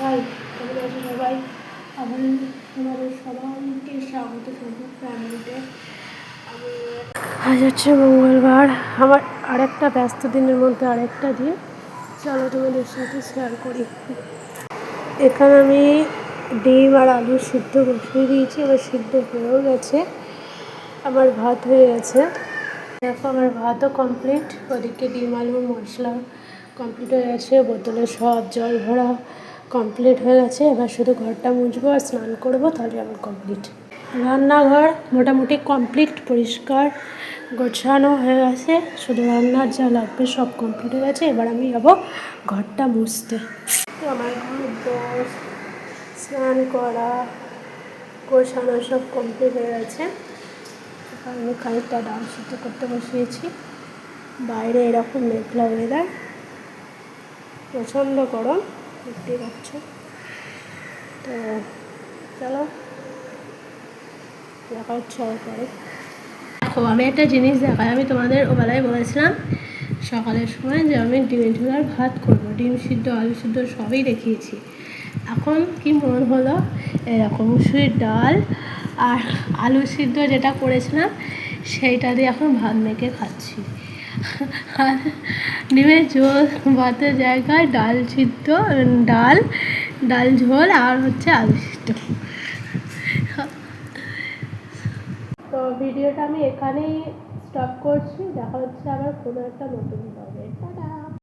High, কেমন আছো সবাই? আমার তোমাদের সবাইকে স্বাগত সবুজ ফ্যামিলিতে। আজ হচ্ছে মঙ্গলবার, আমার আরেকটা ব্যস্ত দিনের মধ্যে আরেকটা দিন। চলো তোমাদের সাথে শেয়ার করি। এখানে আমি ডিম আর আলু সিদ্ধ বসিয়ে দিয়েছি, এবার সিদ্ধ হয়েও গেছে। আমার ভাত হয়ে গেছে, দেখো আমার ভাতও কমপ্লিট। ওদিকে ডিম আলুর মশলা কমপ্লিট হয়ে গেছে, বোতলে সব জল ভরা কমপ্লিট হয়ে গেছে। এবার শুধু ঘরটা মুছবো আর স্নান করবো, তাহলে আমার কমপ্লিট। রান্নাঘর মোটামুটি কমপ্লিট, পরিষ্কার গোছানো হয়ে গেছে, শুধু রান্নার যা লাগবে সব কমপ্লিট হয়ে গেছে। এবার আমি যাবো ঘরটা মুছতে। তো আমার ঘর স্নান করা গোছানো সব কমপ্লিট হয়ে গেছে। আমি খানিকটা ডাল সিদ্ধ করতে বসিয়েছি। বাইরে এরকম মেঘলা ওয়েদার, প্রচণ্ড গরম, দেখতেই পাচ্ছ। তো চলো দেখা হচ্ছে পরে। দেখো আমি একটা জিনিস দেখাই, আমি তোমাদের ওবেলায় বলেছিলাম সকালের সময় যে আমি ডিমের ঝোল আর ভাত করবো, ডিম সিদ্ধ আলু সিদ্ধ সবই দেখিয়েছি। এখন কি মন হলো, এরকম মুসুরির ডাল আর আলু সিদ্ধ যেটা করেছিলাম সেইটা দিয়ে এখন ভাত মেখে খাচ্ছি। আর ডিমের ঝোল ভাতের জায়গায় ডাল সিদ্ধ, ডাল ঝোল আর হচ্ছে আলু সিদ্ধ। তো ভিডিওটা আমি এখানেই স্টপ করছি, দেখা হচ্ছে আবার কোনো একটা নতুন ব্লগে।